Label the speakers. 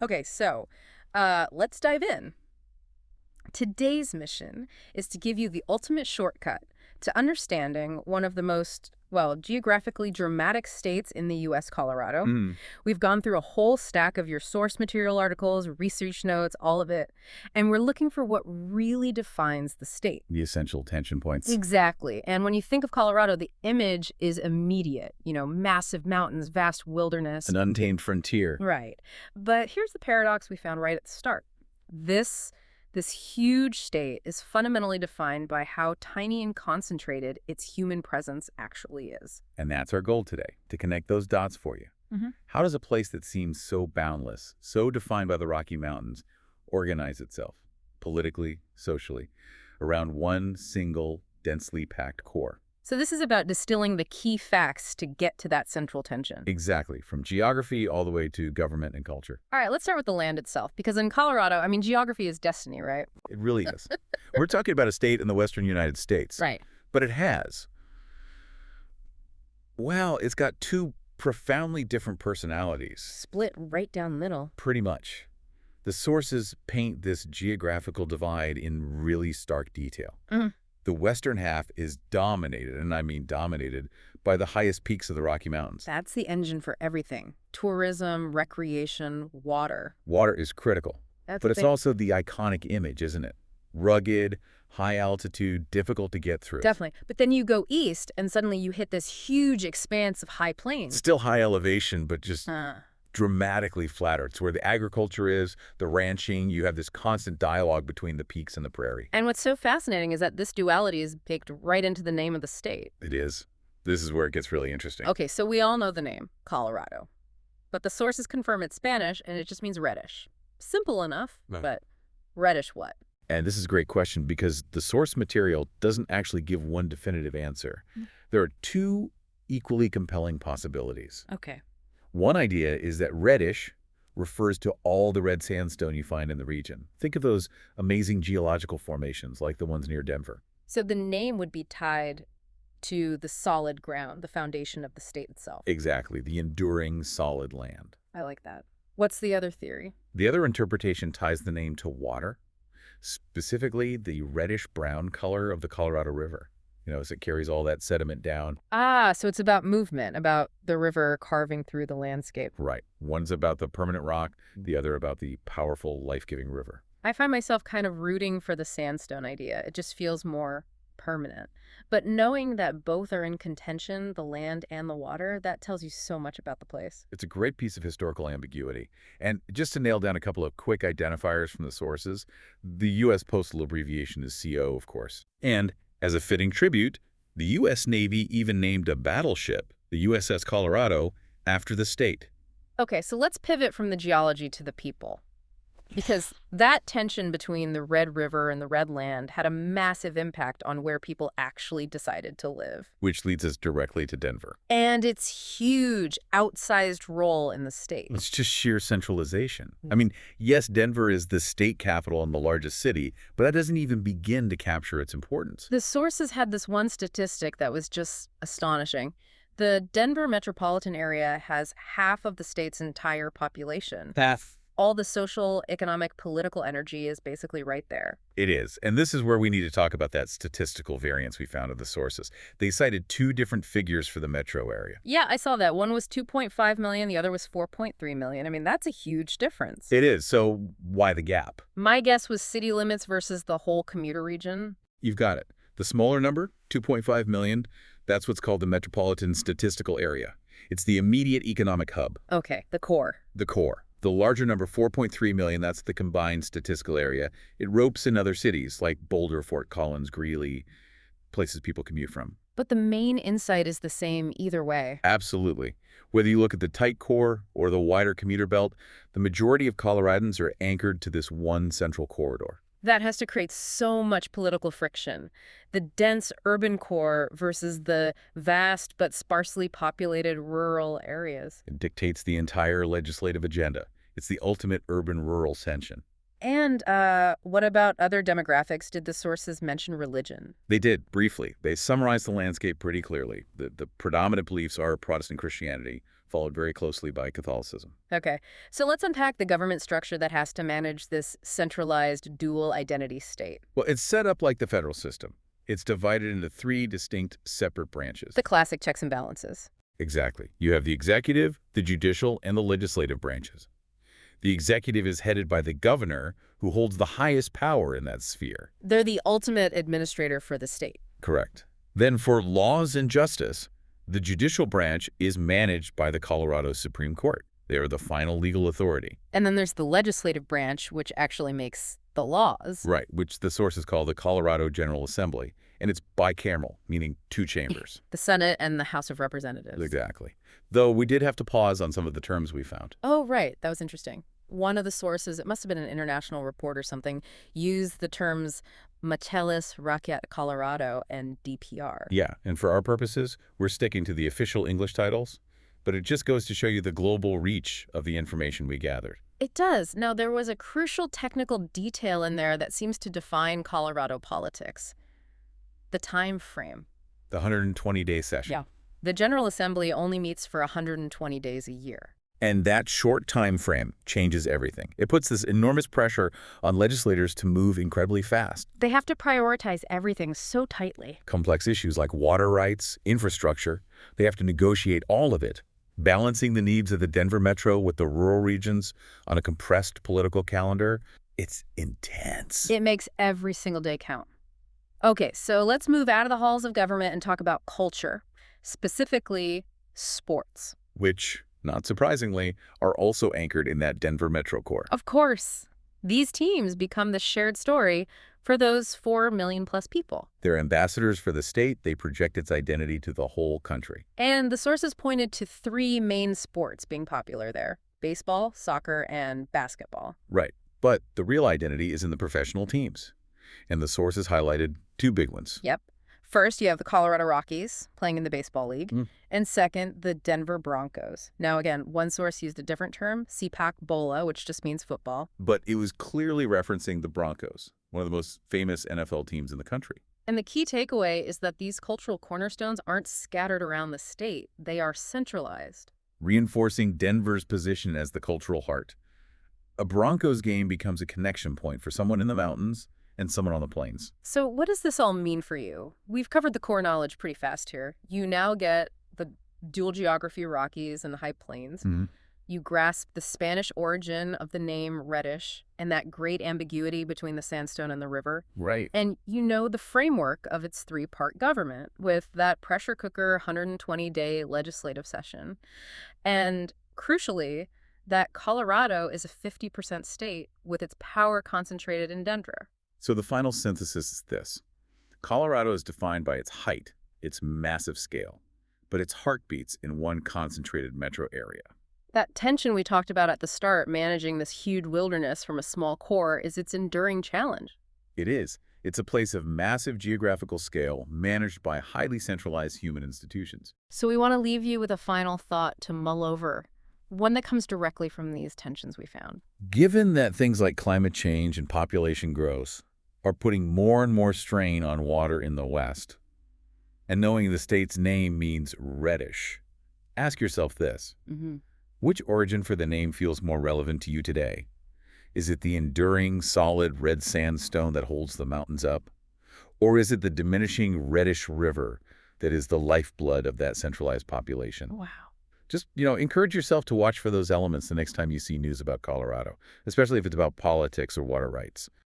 Speaker 1: Okay, so let's dive in. Today's mission is to give you the ultimate shortcut to understanding one of the most, well, geographically dramatic states in the U.S., Colorado.
Speaker 2: Mm,
Speaker 1: We've gone through a whole stack of your source material articles, research notes, all of it, and we're looking for what really defines the state.
Speaker 2: the essential tension points.
Speaker 1: Exactly. And when you think of Colorado, the image is immediate. Massive mountains, vast wilderness.
Speaker 2: An untamed frontier.
Speaker 1: Right. But here's the paradox we found right at the start. This huge state is fundamentally defined by how tiny and concentrated its human presence actually is.
Speaker 2: And that's our goal today, to connect those dots for you.
Speaker 1: Hmm.
Speaker 2: How does a place that seems so boundless, so defined by the Rocky Mountains, organize itself, politically, socially, around one single, densely packed core?
Speaker 1: So this is about distilling the key facts to get to that central tension.
Speaker 2: Exactly, from geography all the way to government and culture.
Speaker 1: All right, let's start with the land itself, because in Colorado, geography is destiny, right?
Speaker 2: It really is. We're talking about a state in the western United States.
Speaker 1: Right.
Speaker 2: But it has, well, it's got two profoundly different personalities.
Speaker 1: Split right down the middle.
Speaker 2: Pretty much. The sources paint this geographical divide in really stark detail.
Speaker 1: Mhm.
Speaker 2: The western half is dominated, and I mean dominated, by the highest peaks of the Rocky Mountains.
Speaker 1: That's the engine for everything. Tourism, recreation, water.
Speaker 2: Water is critical,
Speaker 1: That's
Speaker 2: but
Speaker 1: the
Speaker 2: it's
Speaker 1: thing.
Speaker 2: also the iconic image, isn't it? Rugged, high altitude, difficult to get through.
Speaker 1: Definitely. But then you go east, and suddenly you hit this huge expanse of high plains.
Speaker 2: Still high elevation, but just
Speaker 1: Huh.
Speaker 2: dramatically flatter. It's where the agriculture is, the ranching. You have this constant dialogue between the peaks and the prairie.
Speaker 1: And what's so fascinating is that this duality is baked right into the name of the state.
Speaker 2: It is. This is where it gets really interesting.
Speaker 1: Okay, so we all know the name, Colorado. But the sources confirm it's Spanish, and it just means reddish. Simple enough,
Speaker 2: No.
Speaker 1: but reddish what?
Speaker 2: And this is a great question because the source material doesn't actually give one definitive answer. There are two equally compelling possibilities.
Speaker 1: Okay.
Speaker 2: One idea is that reddish refers to all the red sandstone you find in the region. Think of those amazing geological formations like the ones near Denver.
Speaker 1: So the name would be tied to the solid ground, the foundation of the state itself.
Speaker 2: Exactly, the enduring solid land.
Speaker 1: I like that. What's the other theory?
Speaker 2: The other interpretation ties the name to water, specifically the reddish-brown color of the Colorado River. As it carries all that sediment down.
Speaker 1: Ah, so it's about movement, about the river carving through the landscape.
Speaker 2: Right. One's about the permanent rock, the other about the powerful, life-giving river.
Speaker 1: I find myself kind of rooting for the sandstone idea. It just feels more permanent. But knowing that both are in contention, the land and the water, that tells you so much about the place.
Speaker 2: It's a great piece of historical ambiguity. And just to nail down a couple of quick identifiers from the sources, the U.S. postal abbreviation is CO, of course. And as a fitting tribute, the U.S. Navy even named a battleship, the USS Colorado, after the state.
Speaker 1: Okay, so let's pivot from the geology to the people. Because that tension between the Red River and the Red Land had a massive impact on where people actually decided to live.
Speaker 2: Which leads us directly to Denver.
Speaker 1: And its huge, outsized role in the state.
Speaker 2: It's just sheer centralization. I mean, yes, Denver is the state capital and the largest city, but that doesn't even begin to capture its importance.
Speaker 1: The sources had this one statistic that was just astonishing. The Denver metropolitan area has half of the state's entire population.
Speaker 2: Half.
Speaker 1: All the social, economic, political energy is basically right there.
Speaker 2: It is. And this is where we need to talk about that statistical variance we found in the sources. They cited two different figures for the metro area.
Speaker 1: Yeah, I saw that. One was 2.5 million, the other was 4.3 million. That's a huge difference.
Speaker 2: It is. So why the gap?
Speaker 1: My guess was city limits versus the whole commuter region.
Speaker 2: You've got it. The smaller number, 2.5 million, that's what's called the metropolitan statistical area. It's the immediate economic hub.
Speaker 1: Okay, the core.
Speaker 2: The core. The larger number, 4.3 million, that's the combined statistical area. It ropes in other cities like Boulder, Fort Collins, Greeley, places people commute from.
Speaker 1: But the main insight is the same either way.
Speaker 2: Absolutely. Whether you look at the tight core or the wider commuter belt, the majority of Coloradans are anchored to this one central corridor.
Speaker 1: That has to create so much political friction. The dense urban core versus the vast but sparsely populated rural areas.
Speaker 2: It dictates the entire legislative agenda. It's the ultimate urban-rural tension.
Speaker 1: And what about other demographics? Did the sources mention religion?
Speaker 2: They did, briefly. They summarized the landscape pretty clearly. The predominant beliefs are Protestant Christianity, followed very closely by Catholicism.
Speaker 1: Okay, so let's unpack the government structure that has to manage this centralized dual identity state.
Speaker 2: Well, it's set up like the federal system. It's divided into three distinct separate branches.
Speaker 1: The classic checks and balances.
Speaker 2: Exactly. You have the executive, the judicial, and the legislative branches. The executive is headed by the governor, who holds the highest power in that sphere.
Speaker 1: They're the ultimate administrator for the state.
Speaker 2: Correct. Then for laws and justice, the judicial branch is managed by the Colorado Supreme Court. They are the final legal authority.
Speaker 1: And then there's the legislative branch, which actually makes the laws.
Speaker 2: Right, which the sources call the Colorado General Assembly. And it's bicameral, meaning two chambers.
Speaker 1: The Senate and the House of Representatives.
Speaker 2: Exactly. Though we did have to pause on some of the terms we found.
Speaker 1: Oh, right. That was interesting. One of the sources, it must have been an international report or something, used the terms Matelis, Rakyat Colorado, and DPR.
Speaker 2: Yeah, and for our purposes, we're sticking to the official English titles, but it just goes to show you the global reach of the information we gathered.
Speaker 1: It does. Now, there was a crucial technical detail in there that seems to define Colorado politics. The time frame.
Speaker 2: The 120-day session.
Speaker 1: Yeah. The General Assembly only meets for 120 days a year.
Speaker 2: And that short time frame changes everything. It puts this enormous pressure on legislators to move incredibly fast.
Speaker 1: They have to prioritize everything so tightly.
Speaker 2: Complex issues like water rights, infrastructure, they have to negotiate all of it, balancing the needs of the Denver metro with the rural regions on a compressed political calendar. It's intense.
Speaker 1: It makes every single day count. Okay, so let's move out of the halls of government and talk about culture, specifically sports.
Speaker 2: Which, not surprisingly, are also anchored in that Denver metro core.
Speaker 1: Of course, these teams become the shared story for those 4 million plus people.
Speaker 2: They're ambassadors for the state. They project its identity to the whole country.
Speaker 1: And the sources pointed to 3 main sports being popular there: baseball, soccer, and basketball.
Speaker 2: Right. But the real identity is in the professional teams. And the sources highlighted 2 big ones.
Speaker 1: Yep. First, you have the Colorado Rockies playing in the baseball league. And second, the Denver Broncos. Now, again, one source used a different term, CPAC Bola, which just means football.
Speaker 2: But it was clearly referencing the Broncos, one of the most famous NFL teams in the country.
Speaker 1: And the key takeaway is that these cultural cornerstones aren't scattered around the state. They are centralized.
Speaker 2: Reinforcing Denver's position as the cultural heart. A Broncos game becomes a connection point for someone in the mountains and someone on the plains.
Speaker 1: So what does this all mean for you? We've covered the core knowledge pretty fast here. You now get the dual geography Rockies and the High Plains. You grasp the Spanish origin of the name Reddish and that great ambiguity between the sandstone and the river.
Speaker 2: Right.
Speaker 1: And you know the framework of its 3-part government with that pressure cooker 120-day legislative session. And crucially, that Colorado is a 50% state with its power concentrated in Denver.
Speaker 2: So the final synthesis is this. Colorado is defined by its height, its massive scale, but its heartbeats in one concentrated metro area.
Speaker 1: That tension we talked about at the start, managing this huge wilderness from a small core, is its enduring challenge.
Speaker 2: It is. It's a place of massive geographical scale managed by highly centralized human institutions.
Speaker 1: So we want to leave you with a final thought to mull over, one that comes directly from these tensions we found.
Speaker 2: Given that things like climate change and population growth are putting more and more strain on water in the West, and knowing the state's name means reddish, ask yourself this. Which origin for the name feels more relevant to you today? Is it the enduring, solid red sandstone that holds the mountains up? Or is it the diminishing reddish river that is the lifeblood of that centralized population?
Speaker 1: Wow.
Speaker 2: Just, encourage yourself to watch for those elements the next time you see news about Colorado, especially if it's about politics or water rights.